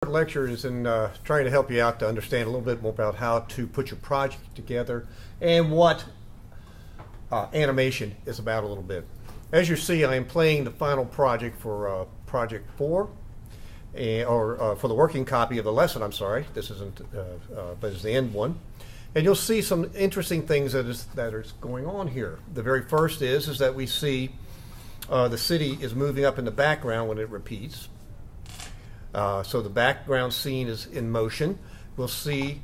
Lecture is in trying to help you out to understand a little bit more about how to put your project together and what animation is about a little bit. As you see, I am playing the final project for Project 4, or for the working copy of the lesson, I'm sorry. This isn't, but it's the end one. And you'll see some interesting things that is going on here. The very first is that we see the city is moving up in the background when it repeats. So the background scene is in motion. We'll see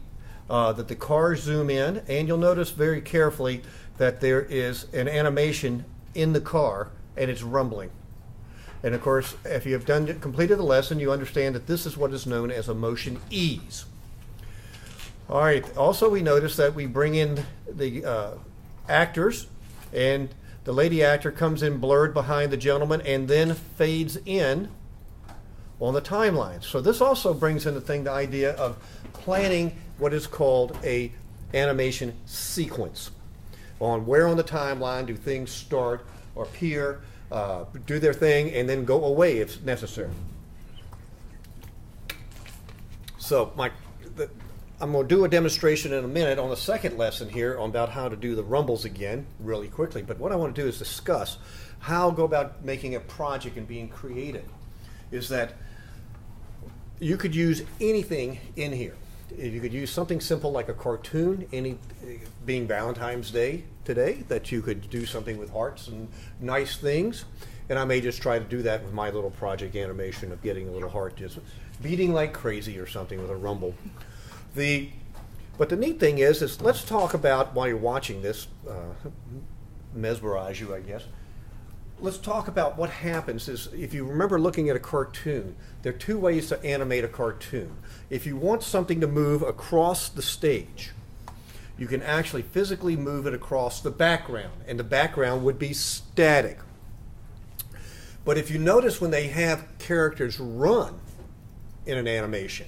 that the cars zoom in, and you'll notice very carefully that there is an animation in the car, and it's rumbling. And of course, if you have completed the lesson, you understand that this is what is known as a motion ease. All right. Also, we notice that we bring in the actors, and the lady actor comes in blurred behind the gentleman, and then fades in on the timeline. So this also brings in the idea of planning what is called a animation sequence. On where on the timeline do things start or appear, do their thing, and then go away if necessary. So I'm going to do a demonstration in a minute on the second lesson here on about how to do the rumbles again really quickly. But what I want to do is discuss how go about making a project and being creative. Is that you could use anything in here. You could use something simple like a cartoon, being Valentine's Day today, that you could do something with hearts and nice things. And I may just try to do that with my little project animation of getting a little heart just beating like crazy or something with a rumble. But the neat thing is let's talk about, while you're watching this, mesmerize you, I guess. Let's talk about what happens is, if you remember looking at a cartoon, there are two ways to animate a cartoon. If you want something to move across the stage, you can actually physically move it across the background, and the background would be static. But if you notice when they have characters run in an animation,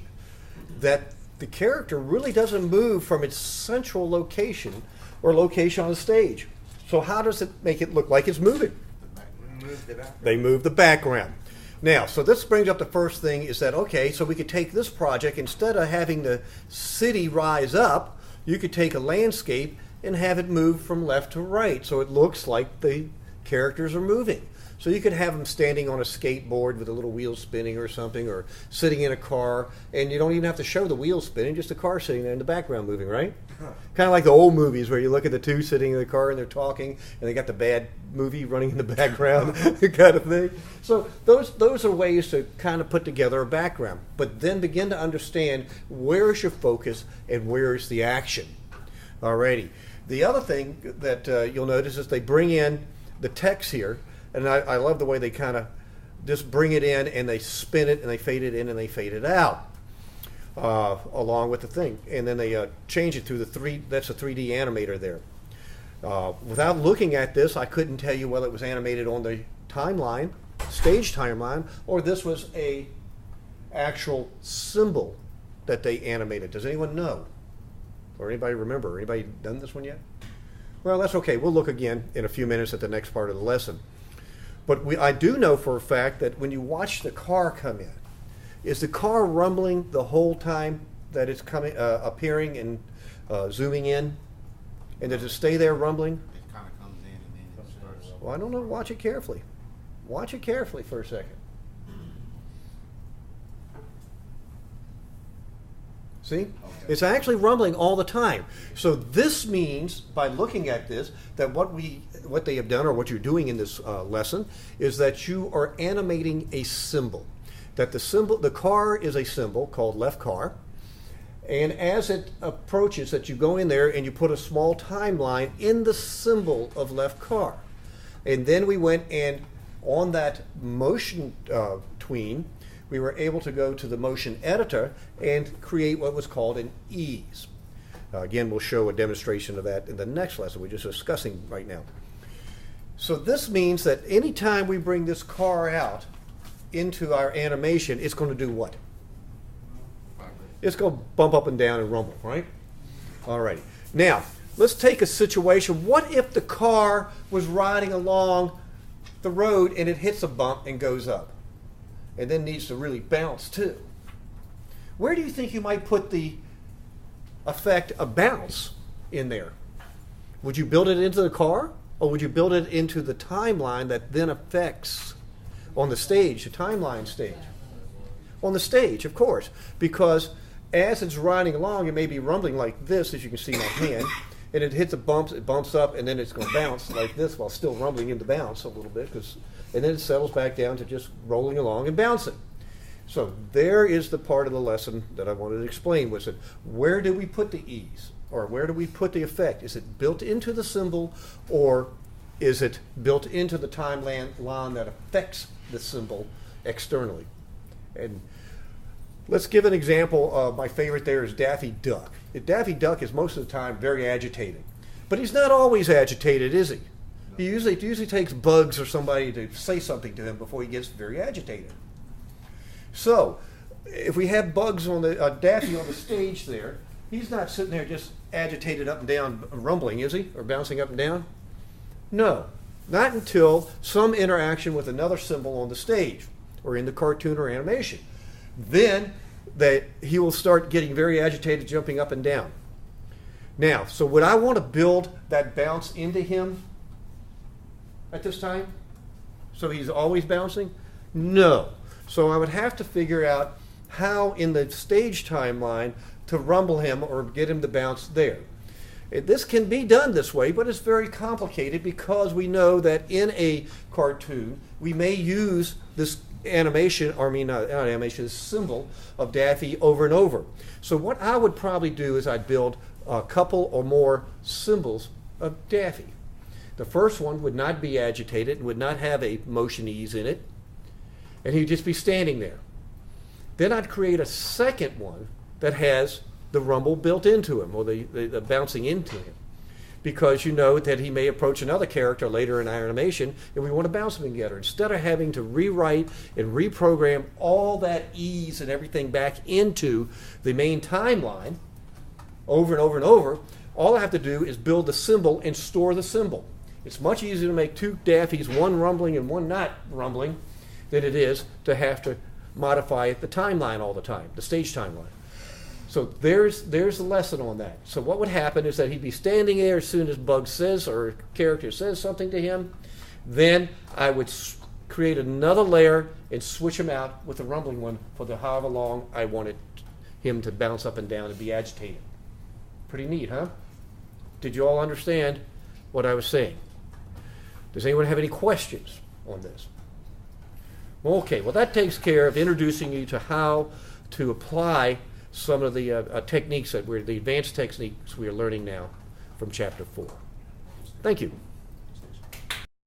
that the character really doesn't move from its central location or location on the stage. So how does it make it look like it's moving? They move the background. Now, so this brings up the first thing is that, okay, so we could take this project, instead of having the city rise up, you could take a landscape and have it move from left to right, so it looks like the characters are moving. So you could have them standing on a skateboard with a little wheel spinning or something, or sitting in a car, and you don't even have to show the wheel spinning, just the car sitting there in the background moving, right? Kind of like the old movies where you look at the two sitting in the car and they're talking, and they got the bad movie running in the background, kind of thing. So those are ways to kind of put together a background, but then begin to understand where is your focus and where is the action. Alrighty. The other thing that you'll notice is they bring in the text here. And I love the way they kind of just bring it in and they spin it and they fade it in and they fade it out along with the thing. And then they change it through that's a 3D animator there. Without looking at this, I couldn't tell you whether it was animated on the timeline, stage timeline, or this was a actual symbol that they animated. Does anyone know? Or anybody remember? Anybody done this one yet? Well, that's okay. We'll look again in a few minutes at the next part of the lesson. But I do know for a fact that when you watch the car come in, is the car rumbling the whole time that it's coming, appearing and zooming in? And does it stay there rumbling? It kind of comes in and then it starts. Well, I don't know. Watch it carefully. Watch it carefully for a second. See? Okay. It's actually rumbling all the time. So this means, by looking at this, that what they have done, or what you're doing in this lesson, is that you are animating a symbol. That the car is a symbol called left car, and as it approaches, that you go in there and you put a small timeline in the symbol of left car. And then we went and on that motion tween, we were able to go to the motion editor and create what was called an ease. Again, we'll show a demonstration of that in the next lesson we're just discussing right now. So this means that anytime we bring this car out into our animation, it's going to do what? It's going to bump up and down and rumble, right? All right. Now, let's take a situation. What if the car was riding along the road and it hits a bump and goes up? And then needs to really bounce too. Where do you think you might put the effect of bounce in there? Would you build it into the car, or would you build it into the timeline that then affects on the stage, the timeline stage? On the stage, of course, because as it's riding along, it may be rumbling like this, as you can see in my hand, and it hits a bump, it bumps up, and then it's going to bounce like this while still rumbling into bounce a little bit, and then it settles back down to just rolling along and bouncing. So there is the part of the lesson that I wanted to explain, was that where do we put the ease, or where do we put the effect? Is it built into the symbol, or is it built into the timeline that affects the symbol externally? And let's give an example. My favorite there is Daffy Duck. Daffy Duck is most of the time very agitated. But he's not always agitated, is he? It usually takes Bugs or somebody to say something to him before he gets very agitated. So, if we have Bugs on the Daffy on the stage there, he's not sitting there just agitated up and down, rumbling, is he? Or bouncing up and down? No, not until some interaction with another symbol on the stage, or in the cartoon or animation. Then he will start getting very agitated, jumping up and down. Now, so would I want to build that bounce into him at this time? So he's always bouncing? No. So I would have to figure out how in the stage timeline to rumble him or get him to bounce there. This can be done this way, but it's very complicated because we know that in a cartoon we may use this animation, or not animation, this symbol of Daffy over and over. So what I would probably do is I'd build a couple or more symbols of Daffy. The first one would not be agitated and would not have a motion ease in it, and he'd just be standing there. Then I'd create a second one that has the rumble built into him, or the bouncing into him, because you know that he may approach another character later in our animation and we want to bounce them together. Instead of having to rewrite and reprogram all that ease and everything back into the main timeline over and over and over, all I have to do is build the symbol and store the symbol. It's much easier to make two Daffys, one rumbling and one not rumbling, than it is to have to modify the timeline all the time, the stage timeline. So there's the lesson on that. So what would happen is that he'd be standing there as soon as Bugs says, or a character says something to him. Then I would create another layer and switch him out with a rumbling one for the however long I wanted him to bounce up and down and be agitated. Pretty neat, huh? Did you all understand what I was saying? Does anyone have any questions on this? Okay, well that takes care of introducing you to how to apply some of the techniques the advanced techniques we are learning now from Chapter 4. Thank you.